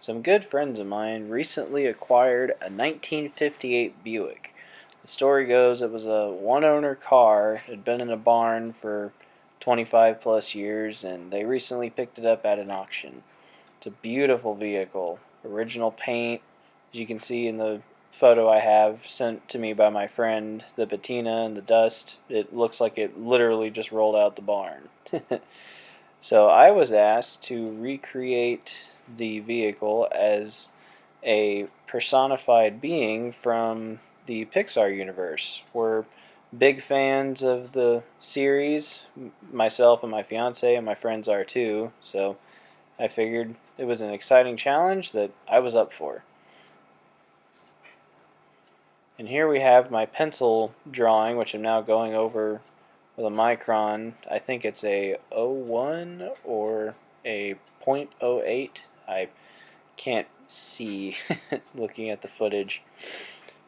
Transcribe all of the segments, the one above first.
Some good friends of mine recently acquired a 1958 Buick. The story goes it was a one-owner car. It had been in a barn for 25 plus years, and they recently picked it up at an auction. It's a beautiful vehicle. Original paint, as you can see in the photo I have sent to me by my friend, the patina and the dust. It looks like it literally just rolled out the barn. So I was asked to recreate the vehicle as a personified being from the Pixar universe. We're big fans of the series. Myself and my fiance and my friends are too, so I figured it was an exciting challenge that I was up for. And here we have my pencil drawing, which I'm now going over with a micron. I think it's a 0.1 or a 0.08. I can't see looking at the footage.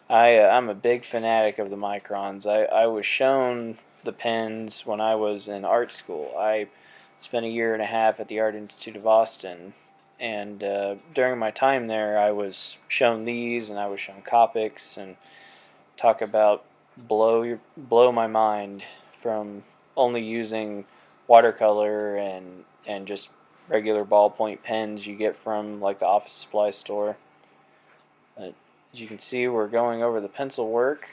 I'm a big fanatic of the microns. I was shown the pens when I was in art school. I spent a year and a half at the Art Institute of Austin, and during my time there I was shown these, and I was shown Copics, and talk about blow my mind from only using watercolor and just regular ballpoint pens you get from like the office supply store. As you can see, we're going over the pencil work,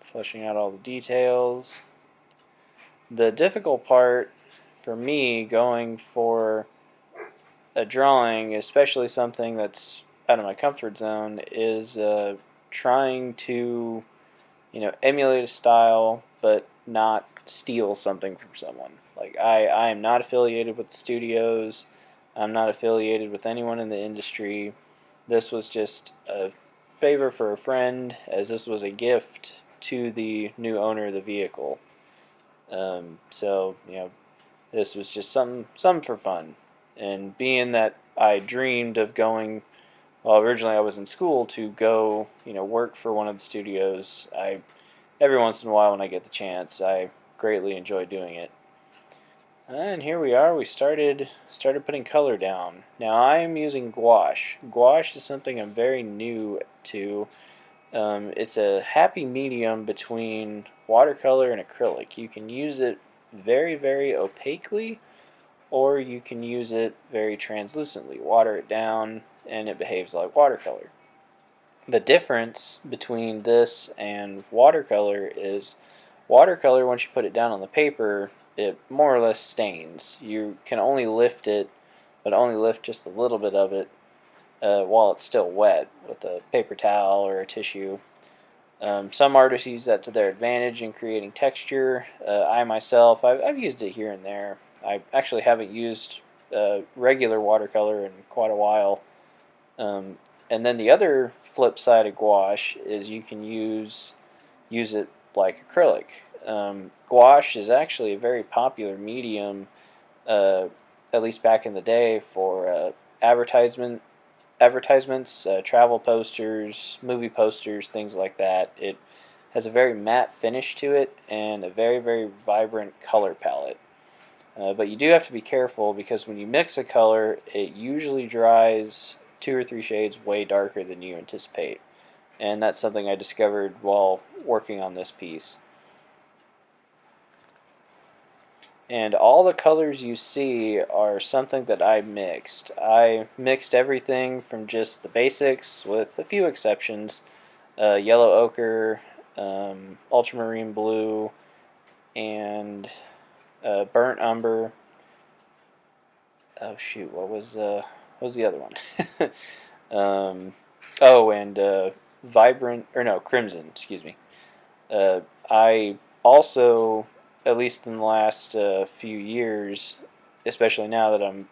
fleshing out all the details. The difficult part for me going for a drawing, especially something that's out of my comfort zone, is trying to emulate a style but not steal something from someone. Like I am not affiliated with the studios. I'm not affiliated with anyone in the industry. This was just a favor for a friend, as this was a gift to the new owner of the vehicle. So this was just something for fun. And being that I dreamed of going, well, originally I was in school to go, work for one of the studios. Every once in a while when I get the chance, I greatly enjoy doing it. And here we are. We started putting color down. Now I am using gouache. Gouache is something I'm very new to. It's a happy medium between watercolor and acrylic. You can use it very, very opaquely, or you can use it very translucently. Water it down, and it behaves like watercolor. The difference between this and watercolor is watercolor, once you put it down on the paper, it more or less stains. You can only lift it, but only lift just a little bit of it while it's still wet with a paper towel or a tissue. Some artists use that to their advantage in creating texture. I myself, I've used it here and there. I actually haven't used regular watercolor in quite a while. And then the other flip side of gouache is you can use it like acrylic. Gouache is actually a very popular medium, at least back in the day, for advertisements, travel posters, movie posters, things like that. It has a very matte finish to it and a very, very vibrant color palette. But you do have to be careful, because when you mix a color, it usually dries 2 or 3 shades way darker than you anticipate. And that's something I discovered while working on this piece. And all the colors you see are something that I mixed. I mixed everything from just the basics, with a few exceptions: yellow ochre, ultramarine blue, and burnt umber. Oh shoot, what was the other one? And vibrant, or no, crimson. Excuse me. I also, at least in the last few years, especially now that I'm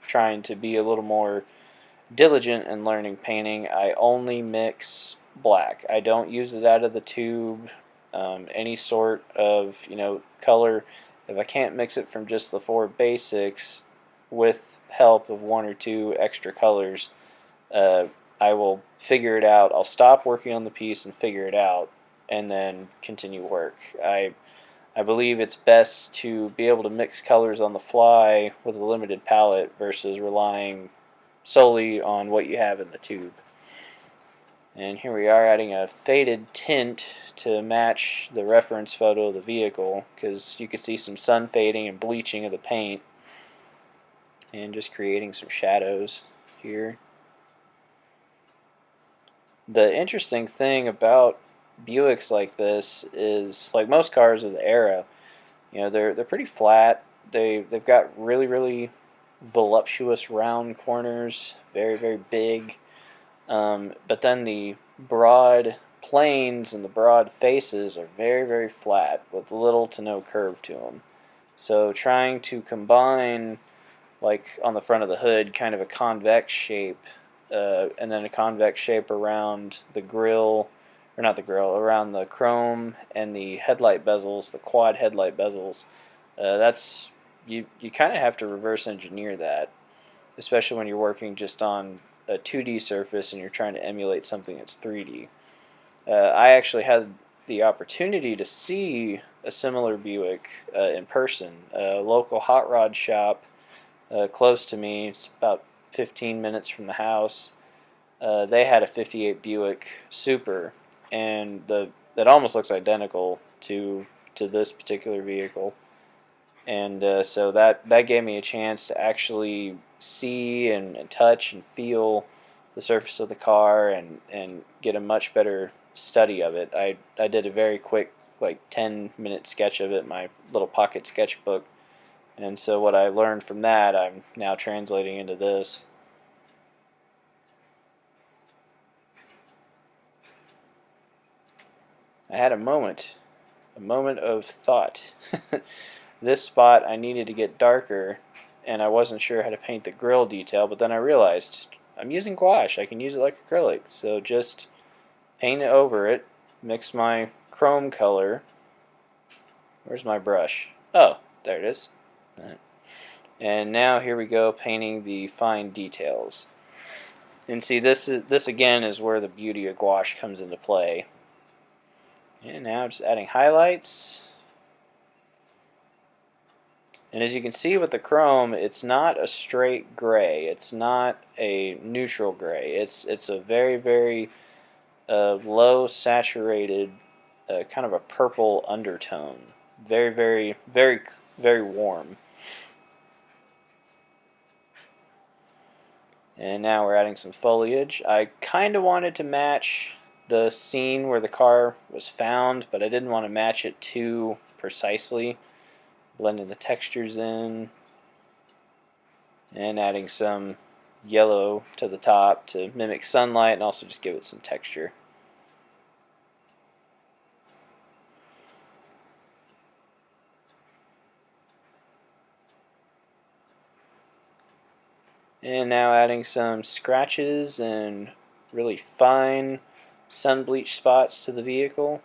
trying to be a little more diligent in learning painting, I only mix black. I don't use it out of the tube. Any sort of color, if I can't mix it from just the 4 basics with help of 1 or 2 extra colors, I will figure it out. I'll stop working on the piece and figure it out, and then continue work. I believe it's best to be able to mix colors on the fly with a limited palette versus relying solely on what you have in the tube. And here we are adding a faded tint to match the reference photo of the vehicle, because you can see some sun fading and bleaching of the paint, and just creating some shadows here. The interesting thing about Buicks like this is, like most cars of the era, they're pretty flat. They've got really voluptuous round corners, very big. But then the broad planes and the broad faces are very flat with little to no curve to them. So trying to combine, like on the front of the hood, kind of a convex shape, and then a convex shape around the grill, or not the grill, around the chrome and the headlight bezels, the quad headlight bezels. That's you kind of have to reverse engineer that, especially when you're working just on a 2D surface and you're trying to emulate something that's 3D. I actually had the opportunity to see a similar Buick in person. A local hot rod shop close to me, it's about 15 minutes from the house. They had a 58 Buick Super, and that almost looks identical to this particular vehicle. And so that gave me a chance to actually see and touch and feel the surface of the car, and get a much better study of it. I did a very quick, like 10-minute sketch of it in my little pocket sketchbook, and so what I learned from that I'm now translating into this. I had a moment of thought. This spot I needed to get darker, and I wasn't sure how to paint the grill detail, but then I realized I'm using gouache. I can use it like acrylic, so just paint it over it, mix my chrome color. Where's my brush? Oh, there it is. And now here we go, painting the fine details. And see, this again is where the beauty of gouache comes into play. And now just adding highlights. And as you can see with the chrome, it's not a straight gray. It's not a neutral gray. It's a very low saturated, kind of a purple undertone. Very warm. And now we're adding some foliage. I kind of wanted to match the scene where the car was found, but I didn't want to match it too precisely. Blending the textures in, and adding some yellow to the top to mimic sunlight and also just give it some texture. And now adding some scratches and really fine sun bleach spots to the vehicle.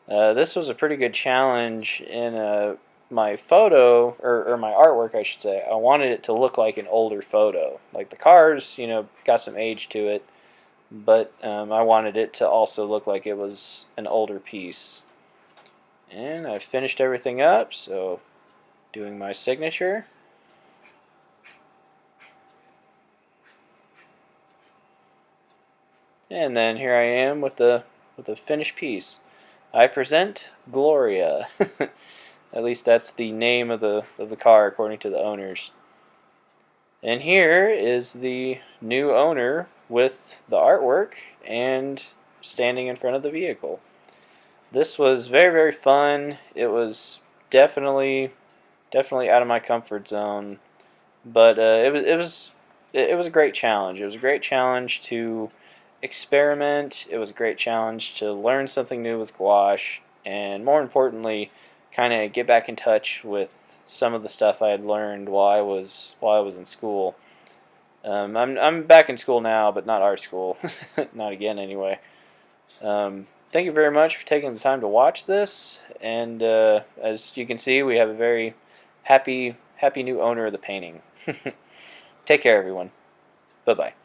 This was a pretty good challenge in my photo, or my artwork I should say. I wanted it to look like an older photo. Like the cars, got some age to it, but I wanted it to also look like it was an older piece. And I finished everything up, so doing my signature. And then here I am with the finished piece. I present Gloria. At least that's the name of the car according to the owners. And here is the new owner with the artwork and standing in front of the vehicle. This was very fun. It was definitely out of my comfort zone, but it was a great challenge. It was a great challenge to experiment. It was a great challenge to learn something new with gouache, and more importantly, kind of get back in touch with some of the stuff I had learned while I was in school. I'm back in school now, but not art school, not again anyway. Thank you very much for taking the time to watch this, and as you can see, we have a very happy new owner of the painting. Take care, everyone. Bye bye.